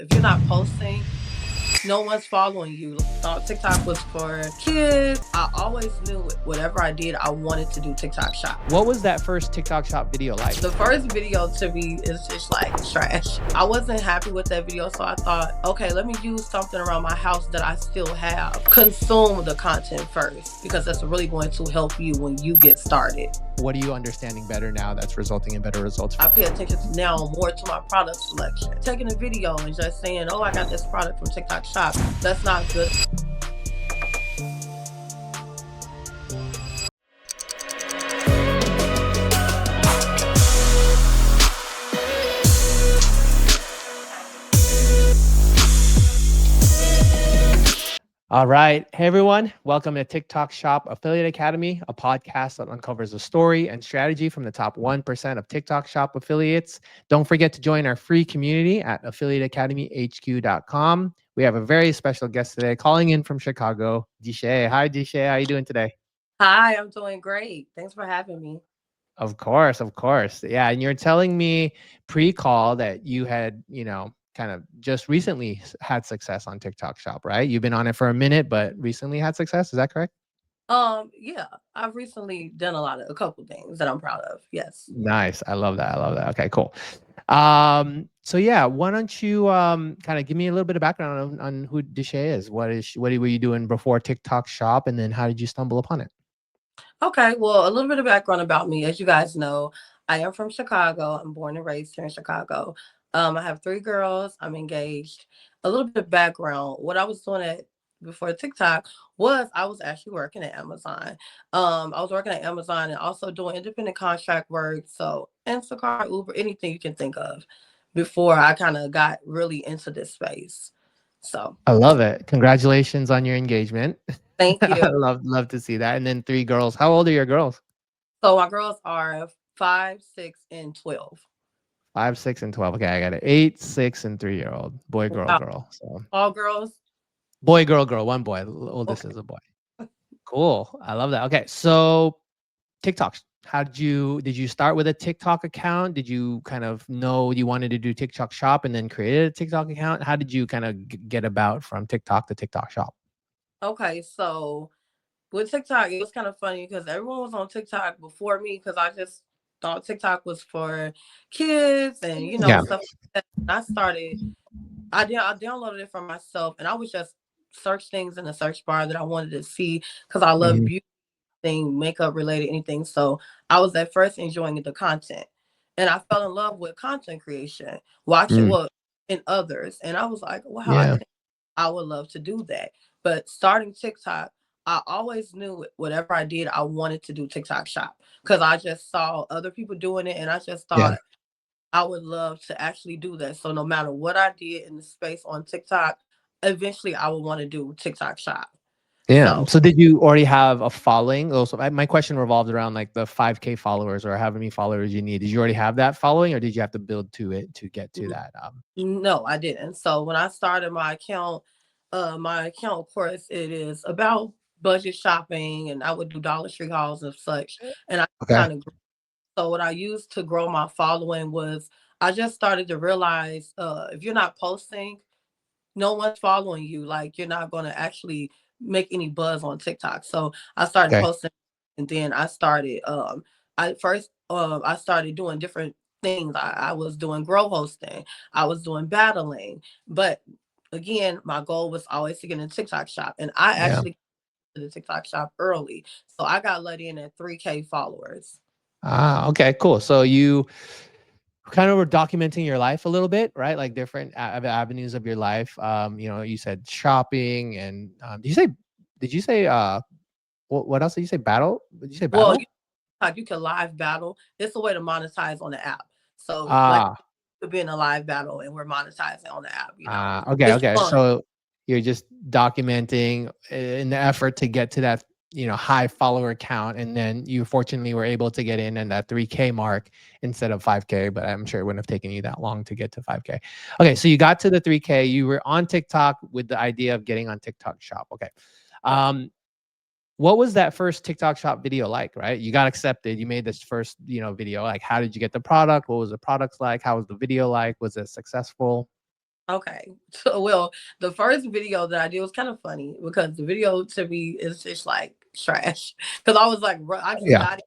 If you're not posting, no one's following you. I thought TikTok was for kids. I always knew whatever I did, I wanted to do TikTok shop. What was that first TikTok shop video like? The first video to me is just like trash. I wasn't happy with that video, so I thought, okay, let me use something around my house that I still have. Consume the content first, because that's really going to help you when you get started. What are you understanding better now that's resulting in better results? I pay attention now more to my product selection. Taking a video and just saying, oh, I got this product from TikTok shop, that's not good. All right. Hey, everyone. Welcome to TikTok Shop Affiliate Academy, a podcast that uncovers the story and strategy from the top 1% of TikTok Shop affiliates. Don't forget to join our free community at affiliateacademyhq.com. We have a very special guest today calling in from Chicago, Dishay. Hi, Dishay. How are you doing today? Hi, I'm doing great. Thanks for having me. Of course, of course. Yeah. And you're telling me pre-call that you had, kind of just recently had success on TikTok Shop, right? You've been on it for a minute, but recently had success. Is that correct? Yeah, I've recently done a couple things that I'm proud of. Yes. Nice. I love that. I love that. Okay, cool. So yeah, why don't you kind of give me a little bit of background on who Dishay is? What were you doing before TikTok Shop, and then how did you stumble upon it? Okay, well, a little bit of background about me. As you guys know, I am from Chicago. I'm born and raised here in Chicago. I have three girls. I'm engaged. A little bit of background. What I was doing at before TikTok was I was actually working at Amazon. I was working at Amazon and also doing independent contract work. So Instacart, Uber, anything you can think of before I kind of got really into this space. So I love it. Congratulations on your engagement. thank I you. love to see that. And then three girls. How old are your girls? So my girls are 5, 6, and 12. 5, 6, and 12. Okay, I got it. 8, 6, and 3-year-old. Boy, girl, Wow. girl. So All girls? boy, girl, girl. One boy. Oldest Okay. is a boy. Cool. I love that. Okay, so TikTok. Did you start with a TikTok account? Did you kind of know you wanted to do TikTok shop and then created a TikTok account? How did you kind of get about from TikTok to TikTok shop? Okay, so with TikTok, it was kind of funny because everyone was on TikTok before me because I just thought TikTok was for kids and Yeah. stuff like that. I started I downloaded it for myself and I was just search things in the search bar that I wanted to see because I love Mhm. beauty thing, makeup related, anything. So I was at first enjoying the content. And I fell in love with content creation, watching Mm. well in others. And I was like, wow, Yeah. I would love to do that. But starting TikTok, I always knew whatever I did, I wanted to do TikTok shop because I just saw other people doing it and I just Yeah. thought I would love to actually do that. So no matter what I did in the space on TikTok, eventually I would want to do TikTok shop. Yeah. So So did you already have a following? Also, my question revolved around like the 5K followers or how many followers you need. Did you already have that following or did you have to build to it to get to that? no, I didn't. So when I started my account, of course, it is about budget shopping, and I would do Dollar Tree hauls and such. And I Okay. kind of so what I used to grow my following was I just started to realize if you're not posting, no one's following you. Like you're not going to actually make any buzz on TikTok. So I started Okay. posting, and then I started doing different things. I was doing grow hosting, I was doing battling, but again, my goal was always to get in TikTok shop, and I Yeah. actually got to the TikTok shop early, so I got let in at 3K followers. Okay, cool. So you kind of were documenting your life a little bit, right? Like different avenues of your life. You said shopping and did you say what else did you say? Battle? Did you say Well, battle? like you can live battle. It's a way to monetize on the app. So like Ah, to be in a live battle and we're monetizing on the app. okay, It's okay. fun. So you're just documenting in the effort to get to that, high follower count, and then you fortunately were able to get in that 3K mark instead of 5K. But I'm sure it wouldn't have taken you that long to get to 5K. Okay, so you got to the 3K. You were on TikTok with the idea of getting on TikTok Shop. Okay. Yes. Um, what was that first TikTok shop video like, right? You got accepted. You made this first, video. Like, how did you get the product? What was the product like? How was the video like? Was it successful? Okay. So, well, the first video that I did was kind of funny because the video to me is just like trash. Because I was like, I just Yeah. got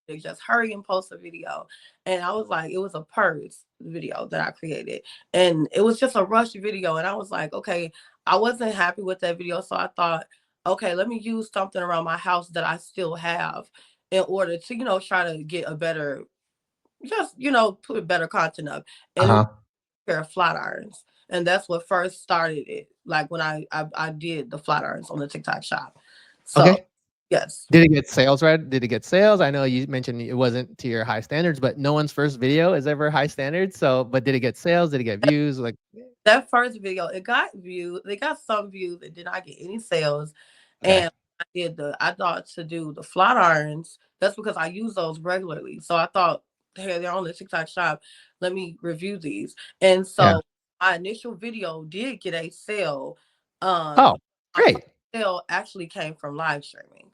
to just hurry and post a video. And I was like, it was a purse video that I created. And it was just a rush video. And I was like, okay, I wasn't happy with that video. So I thought, okay, let me use something around my house that I still have in order to, try to get a better, just, put better content up. And it was Uh-huh. a pair of flat irons. And that's what first started it. Like when I did the flat irons on the TikTok shop. So Okay. yes. Did it get sales, right? Did it get sales? I know you mentioned it wasn't to your high standards, but no one's first video is ever high standards. So, but did it get sales? Did it get views? Like, That first video, it got views. It got some views. It did not get any sales. okay. And I thought to do the flat irons. That's because I use those regularly. So I thought, hey, they're on the TikTok shop. Let me review these. And Yeah. so my initial video did get a sale. Oh, My first great. sale actually came from live streaming.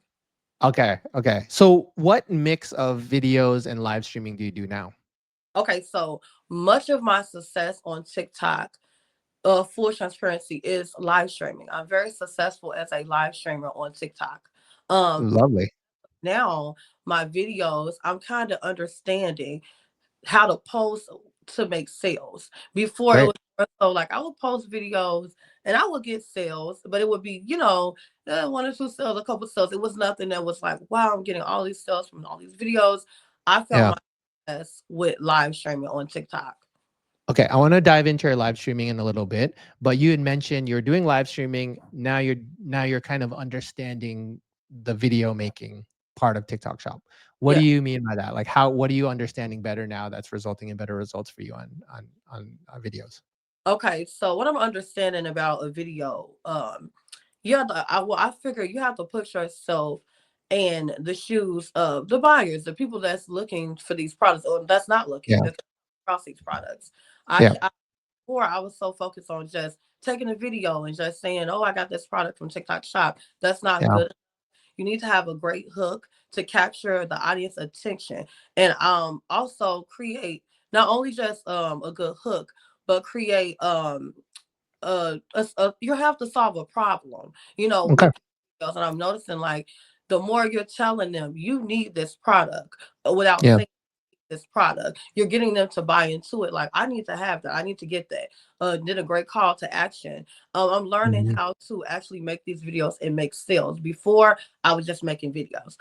Okay. Okay. So, what mix of videos and live streaming do you do now? Okay, so much of my success on TikTok, full transparency, is live streaming. I'm very successful as a live streamer on TikTok. Um, Lovely. Now my videos, I'm kind of understanding how to post to make sales. Before it Great. was more so like I would post videos and I would get sales, but it would be, one or two sales, a couple sales. It was nothing that was like, wow, I'm getting all these sales from all these videos. I found Yeah. my success with live streaming on TikTok. Okay, I want to dive into your live streaming in a little bit, but you had mentioned you're doing live streaming. Now you're kind of understanding the video making part of TikTok Shop. What do Yeah. you mean by that? Like what are you understanding better now that's resulting in better results for you on videos? Okay. So what I'm understanding about a video, you have to, I figure you have to put yourself in the shoes of the buyers, the people that's looking for these products or that's not looking, Yeah. that's across these products. Yeah. Before I was so focused on just taking a video and just saying, "Oh, I got this product from TikTok Shop." That's not Yeah. good. You need to have a great hook to capture the audience attention, and also create not only just a good hook, but create you have to solve a problem. Okay. With videos, and I'm noticing like the more you're telling them you need this product without Yeah. saying this product. You're getting them to buy into it. Like, I need to have that. I need to get that. Did a great call to action. I'm learning Mhm. how to actually make these videos and make sales. Before, I was just making videos.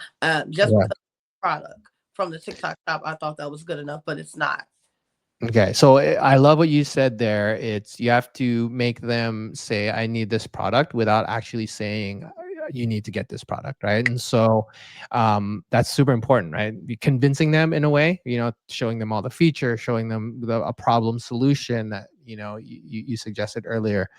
Just Yeah. because product from the TikTok shop, I thought that was good enough, but it's not. Okay, so I love what you said there. It's you have to make them say, "I need this product," without actually saying, "You need to get this product," right? And so that's super important, right? Convincing them in a way, showing them all the features, showing them a problem solution that you suggested earlier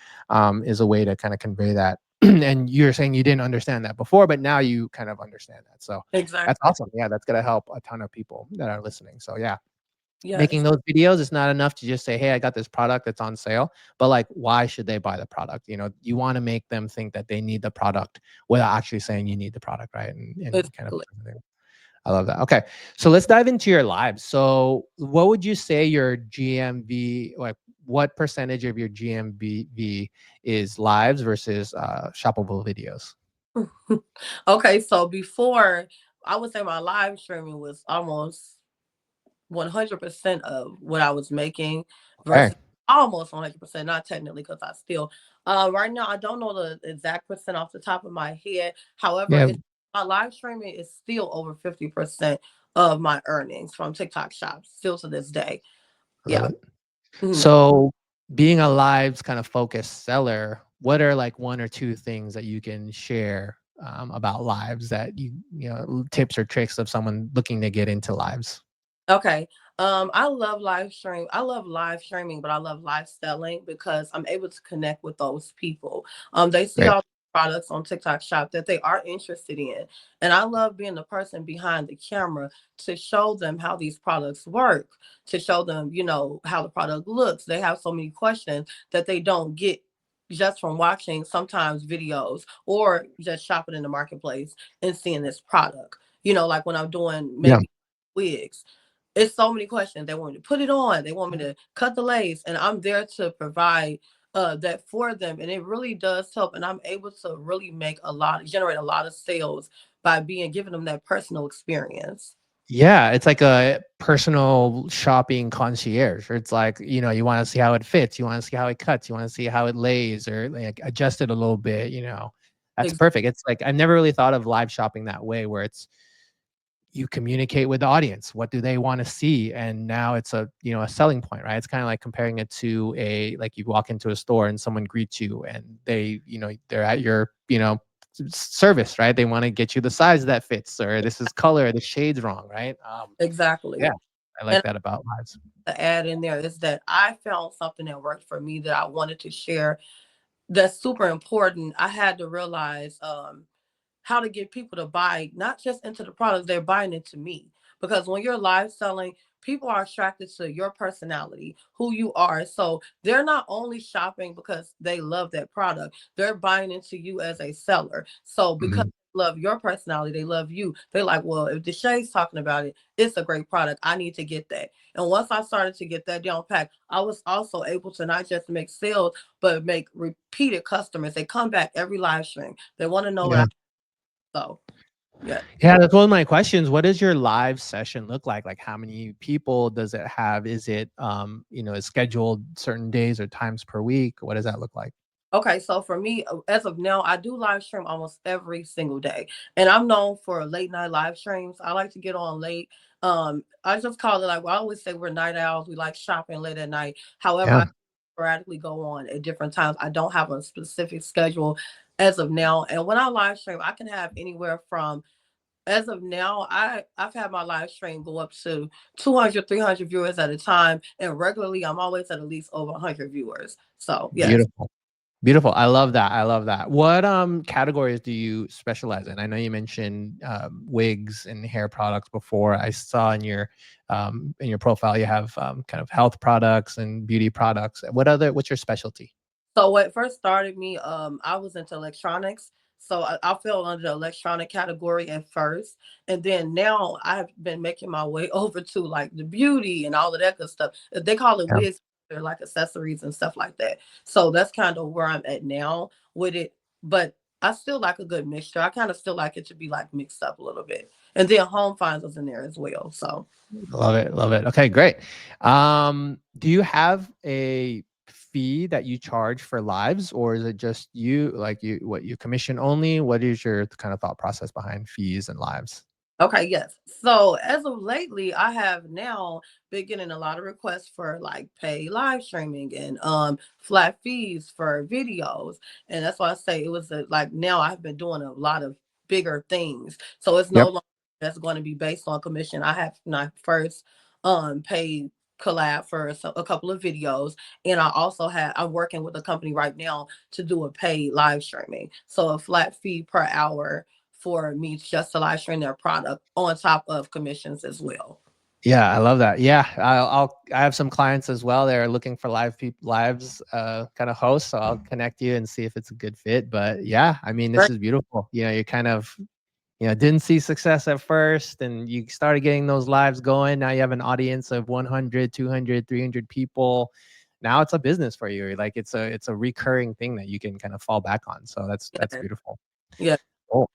is a way to kind of convey that. And you're saying you didn't understand that before, but now you kind of understand that. So that's Exactly. awesome. Yeah, that's gonna help a ton of people that are listening. So yeah, making Yes. those videos is not enough to just say, "Hey, I got this product that's on sale," but like, why should they buy the product? You want to make them think that they need the product without actually saying you need the product, right? And kind of, Exactly. I love that. Okay, so let's dive into your lives. So, what would you say your GMV, like, what percentage of your GMV is lives versus shoppable videos? Okay, so before, I would say my live streaming was almost 100% of what I was making Okay, versus almost 100%, not technically because I still, right now, I don't know the exact percent off the top of my head. However, yeah, my live streaming is still over 50% of my earnings from TikTok shops, still to this day. I love Yeah. it. Mhm. So, being a lives kind of focused seller, what are like one or two things that you can share about lives that tips or tricks of someone looking to get into lives? Okay. I love live stream. I love live streaming, but I love live selling because I'm able to connect with those people. They see Right. all the products on TikTok shop that they are interested in. And I love being the person behind the camera to show them how these products work, to show them, how the product looks. They have so many questions that they don't get just from watching sometimes videos or just shopping in the marketplace and seeing this product. Like when I'm doing Yeah. maybe wigs. it's so many questions. They want me to put it on. They want me to cut the lace, and I'm there to provide that for them. And it really does help. And I'm able to really generate a lot of sales by being giving them that personal experience. Yeah, it's like a personal shopping concierge. Or it's like, you wanna see how it fits, you wanna see how it cuts, you wanna see how it lays or, like, adjust it a little bit, you know? That's Ex- perfect. It's like I've never really thought of live shopping that way where it's you communicate with the audience. What do they wanna see? And now it's a selling point, right? It's kinda like comparing it to like you walk into a store and someone greets you and they're at your, service, right? They wanna get you the size that fits or this is color, the shade's wrong, right? Yeah, exactly. I like And that about lives. to add in there is that I found something that worked for me that I wanted to share that's super important. I had to realize how to get people to buy not just into the products, they're buying into me. Because when you're live selling, people are attracted to your personality, who you are. So they're not only shopping because they love that product, they're buying into you as a seller. So because Mhm. they love your personality, they love you. They're like, well, if Deshay's talking about it, it's a great product. I need to get that. And once I started to get that down pat, I was also able to not just make sales, but make repeated customers. They come back every live stream. They want to know what I Yeah. so yeah. Yeah, that's one of my questions. What does your live session look like? Like, how many people does it have? Is it, is scheduled certain days or times per week? What does that look like? Okay, so for me, as of now, I do live stream almost every single day, and I'm known for late night live streams. I like to get on late. I just call it like well, I always say we're night owls. We like shopping late at night. However, Yeah. I sporadically go on at different times. I don't have a specific schedule as of now. And when I live stream, I can have anywhere from as of now, I've had my live stream go up to 200, 300 viewers at a time, and regularly I'm always at least over 100 viewers. So yes. Beautiful. Beautiful. I love that. I love that. What categories do you specialize in? I know you mentioned wigs and hair products before. I saw in your profile you have kind of health products and beauty products. What's your specialty? So what first started me, I was into electronics. So I fell under the electronic category at first. And then now I've been making my way over to like the beauty and all of that good stuff. They call it Yeah. wigs, they're like accessories and stuff like that. So that's kind of where I'm at now with it. But I still like a good mixture. I kind of still like it to be like mixed up a little bit. And then home finds was in there as well. So Love it. Love it. Okay, great. Do you have a fee that you charge for lives or is it just you commission only? What is your kind of thought process behind fees and lives? okay, yes. So as of lately, I have now been getting a lot of requests for like pay live streaming and flat fees for videos. And that's why I say it was like now I've been doing a lot of bigger things. So it's no Yep. longer that's going to be based on commission. I have my first paid collab for a couple of videos, and I'm working with a company right now to do a paid live streaming. So a flat fee per hour for me just to live stream their product on top of commissions as well. Yeah, I love that. Yeah, I have some clients as well. They're looking for lives kind of hosts, so I'll connect you and see if it's a good fit. But yeah, I mean, this Right. is beautiful. You kind of didn't see success at first and you started getting those lives going. Now you have an audience of 100, 200, 300 people. Now it's a business for you. Like it's a recurring thing that you can kind of fall back on. So that's Yeah. beautiful. Yeah. Cool.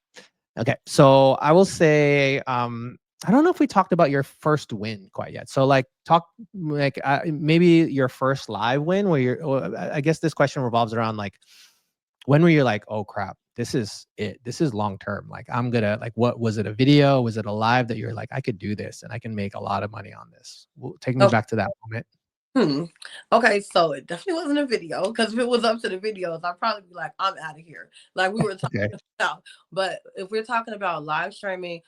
Okay. So I will say, I don't know if we talked about your first win quite yet. So like talk like maybe your first live win where I guess this question revolves around like when were you like, "Oh crap, this is it. This is long term. Like I'm gonna like what was it a video? Was it a live that you're like, I could do this and I can make a lot of money on this?" Well, take me Okay. back to that moment. Hmm. Okay, so it definitely wasn't a video because if it was up to the videos, I'd probably be like, I'm out of here. Like we were talking Okay. about. But if we're talking about live streaming,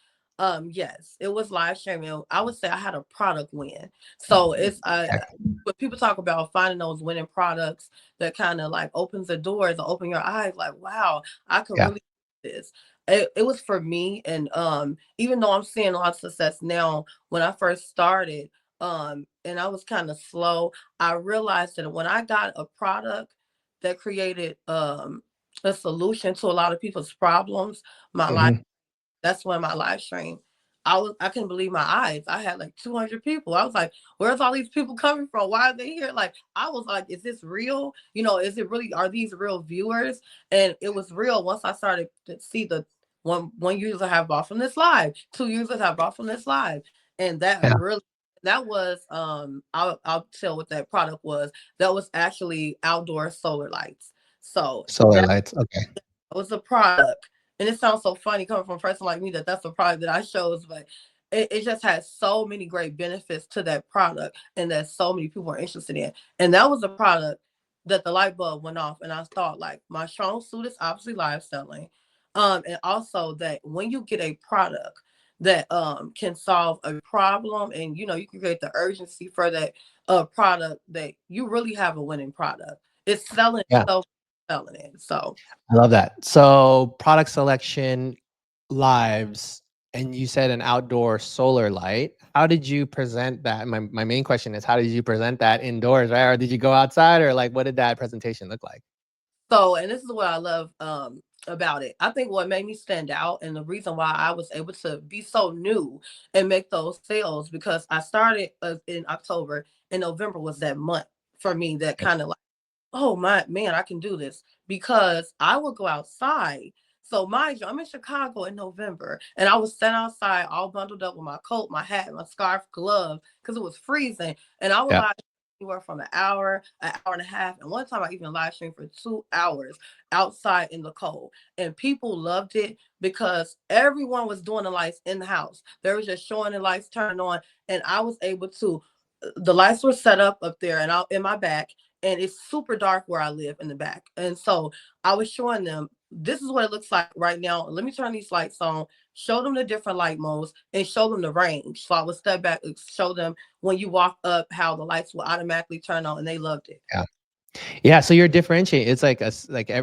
yes, it was live streaming. I would say I had a product win. So it's Heck, when people talk about finding those winning products that kind of like opens the doors and open your eyes, like, wow, I could yeah. really do this. It was for me. And even though I'm seeing a lot of success now, when I first started, and I was kind of slow. I realized that when I got a product that created a solution to a lot of people's problems, my life Mhm. that's when my live stream I couldn't believe my eyes. I had like 200 people. I was like, where's all these people coming from? Why are they here? Like, I was like, is this real? You know, is it really, are these real viewers? And it was real once I started to see the one user have bought from this live, two users have bought from this live. And that Yeah. really, that was I'll tell what that product was. That was actually outdoor solar lights. So Solar that lights. Okay. was a product. And it sounds so funny coming from a person like me that that's a product that I chose, but it just has so many great benefits to that product and that so many people are interested in. And that was a product that the light bulb went off. And I thought, like, my strong suit is obviously live selling. And also that when you get a product that can solve a problem, and you know, you can create the urgency for that product, that you really have a winning product. It's selling Yeah. itself, selling it. So I love that. So product selection, lives, and you said an outdoor solar light. How did you present that? My main question is, how did you present that indoors, right? Or did you go outside, or like what did that presentation look like? So, and this is what I love about it. I think what made me stand out and the reason why I was able to be so new and make those sales, because I started in October, and November was that month for me that Yep. kind of, oh my man, I can do this, because I would go outside. So mind you, I'm in Chicago in November, and I was standing outside all bundled up with my coat, my hat, my scarf, glove, because it was freezing. And I would Yeah. live anywhere from an hour and a half, and one time I even live streamed for 2 hours outside in the cold. And people loved it because everyone was doing the lights in the house. They were just showing the lights turning on, and I was able to. The lights were set up there, and out in my back, and it's super dark where I live in the back. And so I was showing them, this is what it looks like right now. Let me turn these lights on, show them the different light modes, and show them the range. So I would step back and show them when you walk up how the lights will automatically turn on, and they loved it. Yeah. Yeah, so you're differentiating. It's like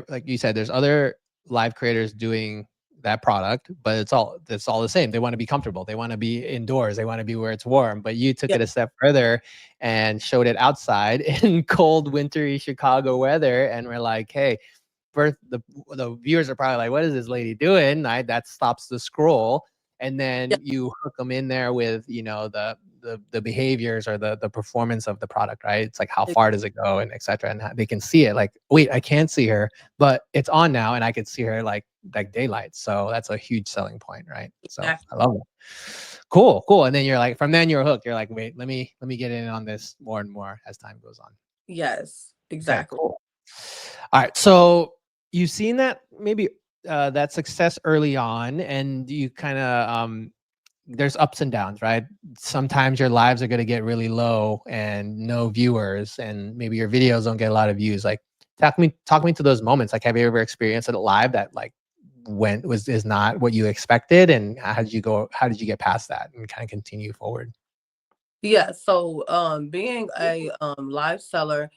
like you said, there's other live creators doing that product, but it's all the same. They want to be comfortable. They want to be indoors. They want to be where it's warm. But you took Yeah, it a step further and showed it outside in cold, wintry Chicago weather, and we're like, hey, first the viewers are probably like, what is this lady doing? Right? That stops the scroll. And yeah, then you hook them in there with, the behaviors or the performance of the product, right? It's like how far does it go and etc. And they can see it like, wait, I can't see her, but it's on now and I can see her like daylight. So that's a huge selling point, right? So exactly. I love it. Cool, cool. And then you're like, from then you're hooked. You're like, wait, let me get in on this more and more as time goes on. Yes, Okay, exactly. cool. All right. So you've seen that maybe that success early on, and you kind of there's ups and downs, right? Sometimes your lives are going to get really low and no viewers, and maybe your videos don't get a lot of views. Like, talk me to those moments. Like, have you ever experienced a live that like went was is not what you expected, and how did you go? How did you get past that and kind of continue forward? Yeah, so being a live seller,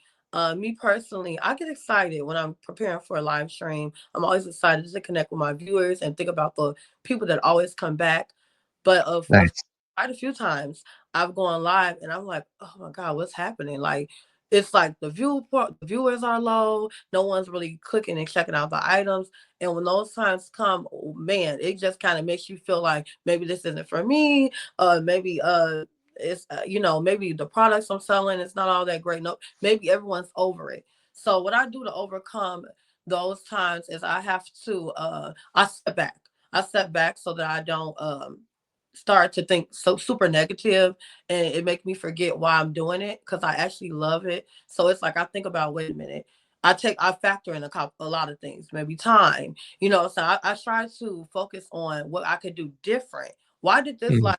me personally, I get excited when I'm preparing for a live stream. I'm always excited to connect with my viewers and think about the people that always come back. But of Nice. quite a few times I've gone live and I'm like, oh my God, what's happening? Like, it's like the viewers are low, no one's really clicking and checking out the items. And when those times come, oh, man, it just kind of makes you feel like maybe this isn't for me. Maybe it's you know, maybe the products I'm selling is not all that great. No, maybe everyone's over it. So what I do to overcome those times is I have to I step back. I step back so that I don't start to think so super negative, and it makes me forget why I'm doing it, because I actually love it. So it's like I think about, wait a minute, I factor in a lot of things, maybe time, you know. So I try to focus on what I could do different. Why did this Mhm. live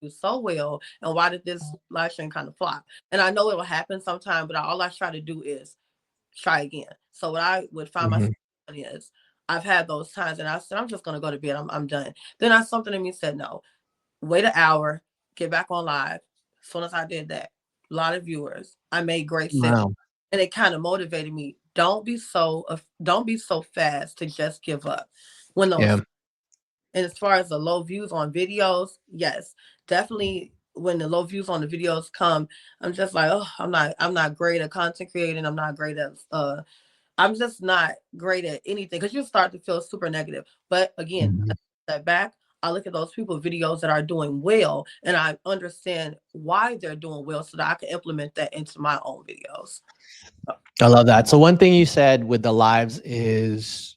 do so well, and why did this live stream kind of flop? And I know it will happen sometime, but all I try to do is try again. So what I would find myself Mhm. doing is, I've had those times and I said, I'm just gonna go to bed. I'm done. Then I something in me said, no, wait an hour, get back on live. As soon as I did that, a lot of viewers. I made great sales. Wow. And it kind of motivated me. Don't be so fast to just give up. When Yeah. those And as far as the low views on videos, yes, definitely when the low views on the videos come, I'm just like, oh, I'm not great at content creating. I'm just not great at anything, because you start to feel super negative. But again, I Mhm. step back. I look at those people videos that are doing well, and I understand why they're doing well so that I can implement that into my own videos. I love that. So one thing you said with the lives is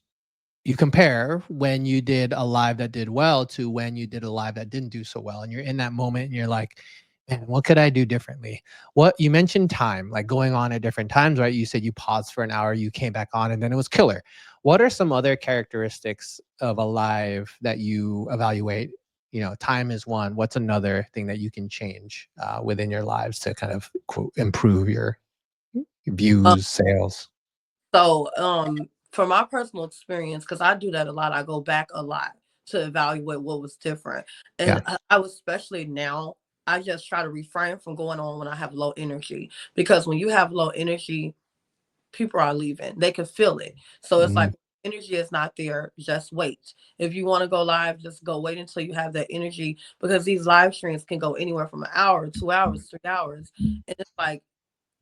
you compare when you did a live that did well to when you did a live that didn't do so well. And you're in that moment and you're like, man, what could I do differently? What you mentioned time, like going on at different times, right? You said you paused for an hour, you came back on, and then it was killer. What are some other characteristics of a live that you evaluate? You know, time is one. What's another thing that you can change within your lives to kind of quote, improve your Um, views, sales? for my personal experience, because I do that a lot, I go back a lot to evaluate what was different. And Yeah. I was, especially now, I just try to refrain from going on when I have low energy, because when you have low energy, people are leaving. They can feel it. So it's Mhm. like energy is not there. Just wait. If you want to go live, just go wait until you have that energy, because these live streams can go anywhere from an hour, 2 hours, 3 hours. And it's like,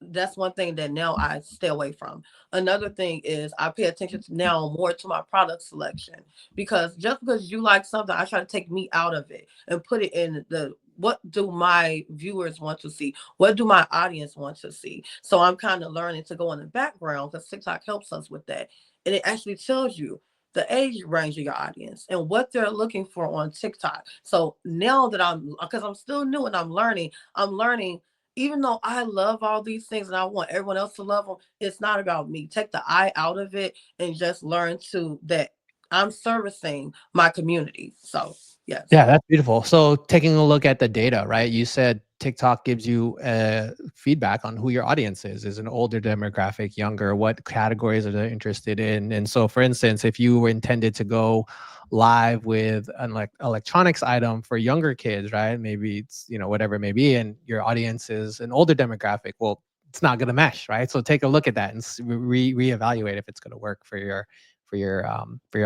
that's one thing that now I stay away from. Another thing is I pay attention to now more to my product selection, because just because you like something, I try to take me out of it and put it in the, what do my viewers want to see? What do my audience want to see? So I'm kind of learning to go in the background, because TikTok helps us with that. And it actually tells you the age range of your audience and what they're looking for on TikTok. So now that because I'm still new and I'm learning, even though I love all these things and I want everyone else to love them, it's not about me. Take the I out of it and just learn to that I'm servicing my community. So yes. Yeah, that's beautiful. So taking a look at the data, right? You said TikTok gives you feedback on who your audience is. Is an older demographic, younger? What categories are they interested in? And so, for instance, if you were intended to go live with an electronics item for younger kids, right? Maybe it's whatever it may be, and your audience is an older demographic. Well, it's not going to mesh, right? So take a look at that and reevaluate if it's going to work for your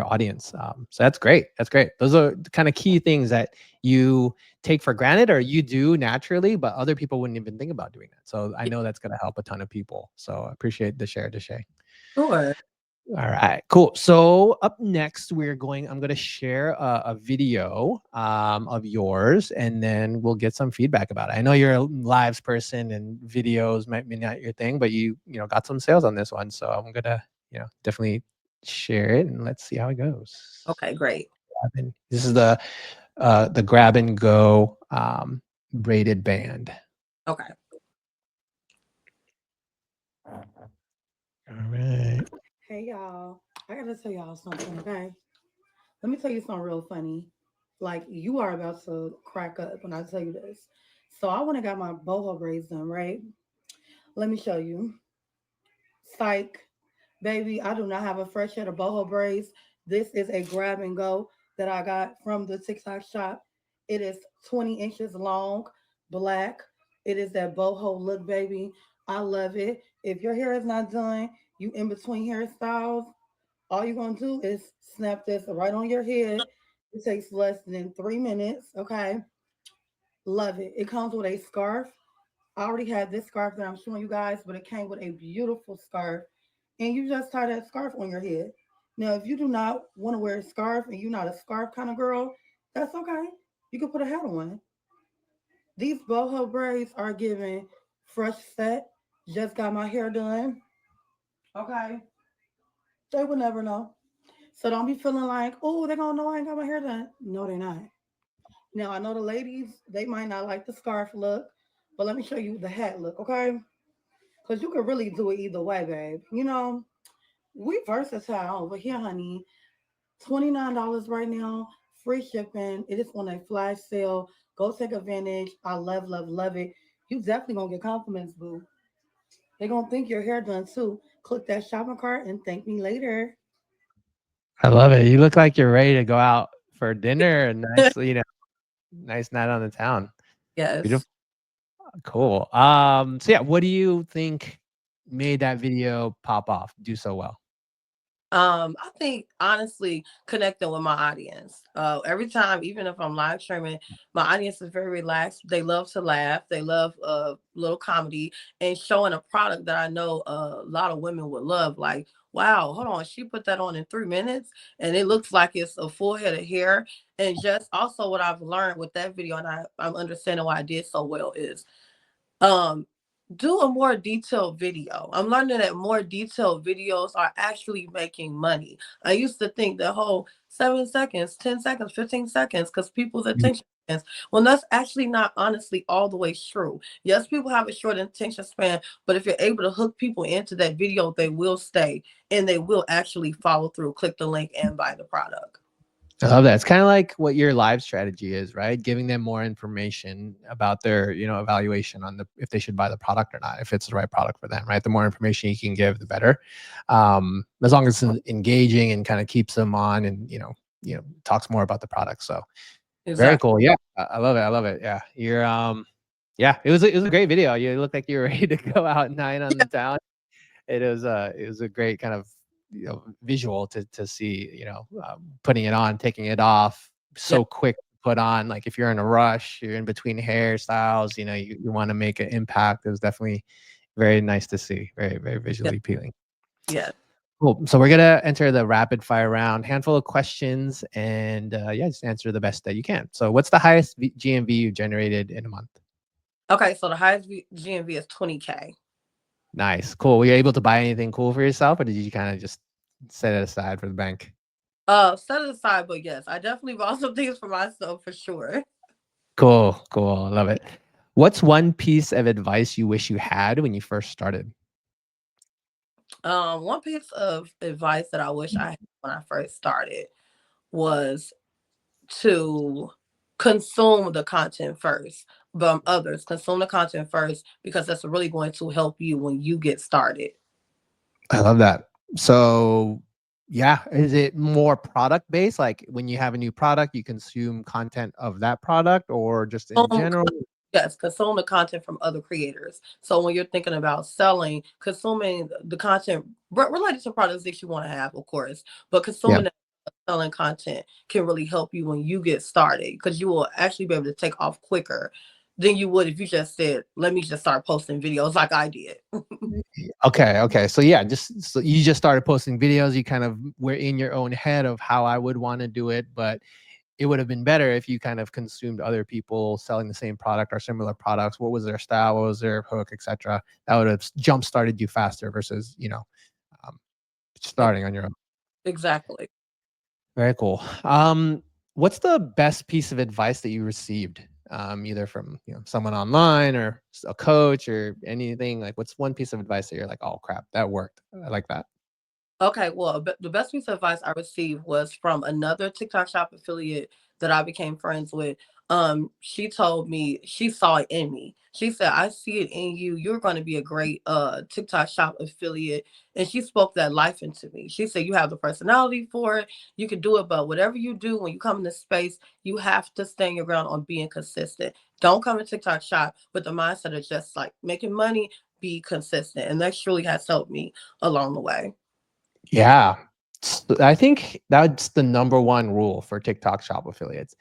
audience. So that's great. That's great. Those are the kind of key things that you take for granted or you do naturally, but other people wouldn't even think about doing that. So I know that's going to help a ton of people. So I appreciate the share, Deshay. Sure. All right, cool. So up next, I'm going to share a video of yours, and then we'll get some feedback about it. I know you're a lives person, and videos might be not your thing, but you got some sales on this one, so I'm gonna definitely share it, and let's see how it goes. Okay, great. This is the grab and go braided band. Okay. All right. Hey y'all, I gotta tell y'all something, okay? Let me tell you something real funny. Like you are about to crack up when I tell you this. So I went and got my boho braids done, right? Let me show you. Psych, baby, I do not have a fresh set of boho braids. This is a grab and go that I got from the TikTok shop. It is 20 inches long, black. It is that boho look, baby. I love it. If your hair is not done, you in between hairstyles, all you're gonna do is snap this right on your head. It takes less than 3 minutes. Okay. Love it. It comes with a scarf. I already had this scarf that I'm showing you guys, but it came with a beautiful scarf. And you just tie that scarf on your head. Now, if you do not want to wear a scarf and you're not a scarf kind of girl, that's okay. You can put a hat on. These boho braids are giving fresh set. Just got my hair done. Okay. They will never know. So don't be feeling like, oh, they're gonna know I ain't got my hair done. No, they're not. Now I know the ladies, they might not like the scarf look, but let me show you the hat look, okay? Because you could really do it either way, babe. We versatile over here, honey. $29 right now, free shipping. It is on a flash sale. Go take advantage. I love, love, love it. You definitely gonna get compliments, boo. They gonna think your hair done too. Click that shopping cart and thank me later. I love it. You look like you're ready to go out for dinner and nice night on the town. Yes. Beautiful. Cool. So yeah, what do you think made that video pop off, do so well? I think honestly connecting with my audience. Every time, even if I'm live streaming, my audience is very relaxed. They love to laugh. They love little comedy and showing a product that I know a lot of women would love. Like, wow, hold on, she put that on in 3 minutes, and it looks like it's a full head of hair. And just also what I've learned with that video, and I'm understanding why I did so well is um do a more detailed video. I'm learning that more detailed videos are actually making money. I used to think the whole 7 seconds, 10 seconds, 15 seconds, because people's Mhm. attention spans, well, that's actually not honestly all the way true. Yes, people have a short attention span, but if you're able to hook people into that video, they will stay and they will actually follow through, click the link, and buy the product. I love that. It's kind of like what your live strategy is, right? Giving them more information about their, evaluation on the if they should buy the product or not, if it's the right product for them, right? The more information you can give, the better. As long as it's engaging and kind of keeps them on, and talks more about the product. So very Exactly. cool. Yeah, I love it. I love it. Yeah, yeah. It was a great video. You looked like you were ready to go out at night on the town. It was a great kind of visual to see, putting it on, taking it off Yeah. so quick to put on. Like if you're in a rush, you're in between hairstyles, you want to make an impact. It was definitely very nice to see. Very, very Yeah. visually appealing. Yeah. Cool. So we're gonna enter the rapid fire round, handful of questions, and yeah, just answer the best that you can. So what's the highest GMV you generated in a month? Okay, so the highest GMV is 20K. Nice. Cool. Were you able to buy anything cool for yourself, or did you kind of just set it aside for the bank? Set it aside, but yes, I definitely bought some things for myself for sure. Cool, cool. I love it. What's one piece of advice you wish you had when you first started? One piece of advice that I wish I had when I first started was to consume the content first, but others consume the content first because that's really going to help you when you get started. I love that. So, yeah, is it more product based? Like when you have a new product, you consume content of that product, or just in Um, general? Yes, consume the content from other creators. So when you're thinking about selling, consuming the content related to products that you want to have, of course, but Yeah. consuming that selling content can really help you when you get started because you will actually be able to take off quicker than you would if you just said, "Let me just start posting videos like I did." Okay. Okay. So yeah, just so you just started posting videos. You kind of were in your own head of how I would want to do it, but it would have been better if you kind of consumed other people selling the same product or similar products. What was their style? What was their hook, etc. That would have jump started you faster versus um, starting on your own. Exactly. Very cool. What's the best piece of advice that you received, either from someone online or a coach or anything? Like, what's one piece of advice that you're like, oh crap, that worked. I like that. Okay, well, the best piece of advice I received was from another TikTok shop affiliate that I became friends with. She told me she saw it in me. She said, "I see it in you. You're going to be a great TikTok shop affiliate." And she spoke that life into me. She said, "You have the personality for it. You can do it, but whatever you do when you come in this space, you have to stand your ground on being consistent. Don't come in TikTok shop with the mindset of just like making money. Be consistent." And that truly has helped me along the way. Yeah. I think that's the number one rule for TikTok shop affiliates.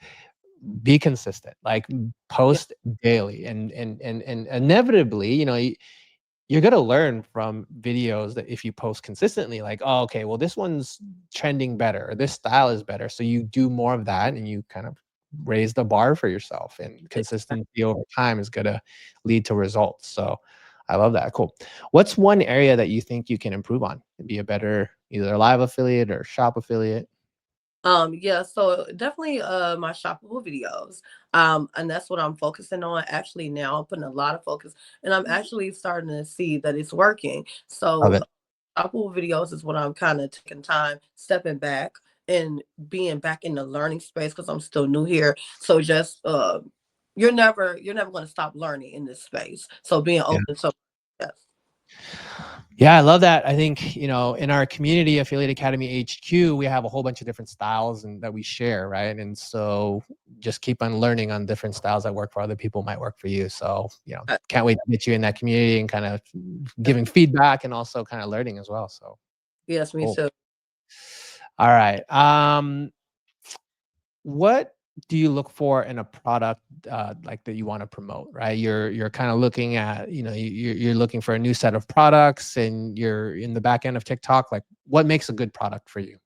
Be consistent. Like Yeah. post daily, and inevitably, you're gonna learn from videos that if you post consistently, like, oh, okay, well, this one's trending better, or this style is better. So you do more of that and you kind of raise the bar for yourself. And consistency over time is gonna lead to results. So I love that. Cool. What's one area that you think you can improve on to be a better either live affiliate or shop affiliate? Yeah, so definitely my shoppable videos. And that's what I'm focusing on actually now. I'm putting a lot of focus and I'm actually starting to see that it's working. Love So it. shoppable videos is what I'm kind of taking time, stepping back and being back in the learning space because I'm still new here. So just you're never going to stop learning in this space. So being open to yes. Yeah, I love that. I think, in our community, Affiliate Academy HQ, we have a whole bunch of different styles and that we share, right? And so just keep on learning on different styles that work for other people might work for you. So, Uh, can't wait to get you in that community and kind of yes, giving feedback and also kind of learning as well. So yes, me cool. too. All right. What do you look for in a product like that you want to promote? Right, you're kind of looking at, you're looking for a new set of products, and you're in the back end of TikTok. Like, what makes a good product for you?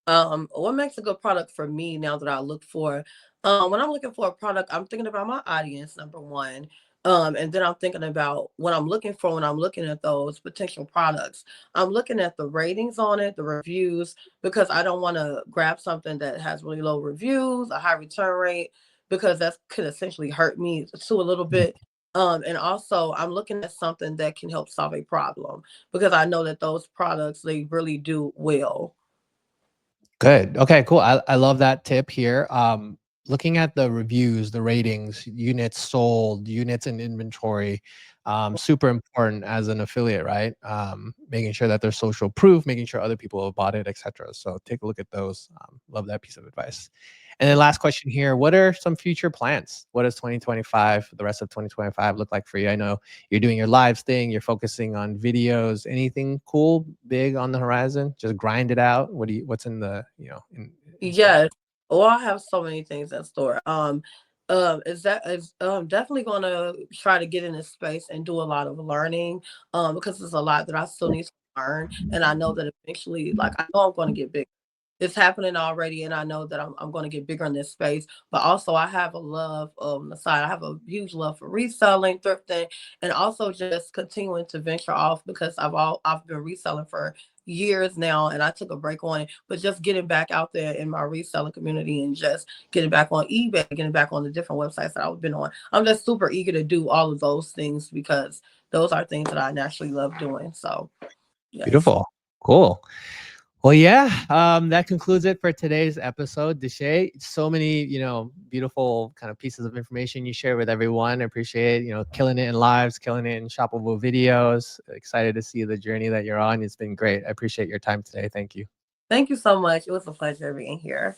What makes a good product for me now that I look for, when I'm looking for a product, I'm thinking about my audience, number one. And then I'm thinking about what I'm looking for when I'm looking at those potential products. I'm looking at the ratings on it, the reviews, because I don't want to grab something that has really low reviews, a high return rate, because that could essentially hurt me too a little bit. And also I'm looking at something that can help solve a problem because I know that those products, they really do well. Good. Okay, cool. I love that tip here. Looking at the reviews, the ratings, units sold, units in inventory, super important as an affiliate, right? Making sure that there's social proof, making sure other people have bought it, etc. So take a look at those. Love that piece of advice. And then last question here: what are some future plans? What does 2025, the rest of 2025, look like for you? I know you're doing your lives thing, you're focusing on videos. Anything cool, big on the horizon? Just grind it out. What's in the, in store? Yes. Well, I have so many things in store. Is that is definitely gonna try to get in this space and do a lot of learning. Because there's a lot that I still need to learn, and I know that eventually, like I know I'm gonna get big. It's happening already, and I know that I'm going to get bigger in this space. But also, I have a love on the side. I have a huge love for reselling, thrifting, and also just continuing to venture off because I've been reselling for years now, and I took a break on it. But just getting back out there in my reselling community and just getting back on eBay, getting back on the different websites that I've been on. I'm just super eager to do all of those things because those are things that I naturally love doing. So yes. Beautiful. Cool. Well, yeah, that concludes it for today's episode. Deshay, so many, beautiful kind of pieces of information you share with everyone. I appreciate, killing it in lives, killing it in shoppable videos. Excited to see the journey that you're on. It's been great. I appreciate your time today. Thank you. Thank you so much. It was a pleasure being here.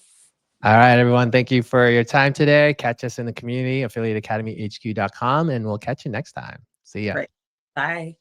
All right, everyone. Thank you for your time today. Catch us in the community, affiliateacademyhq.com, and we'll catch you next time. See ya. Great. Bye.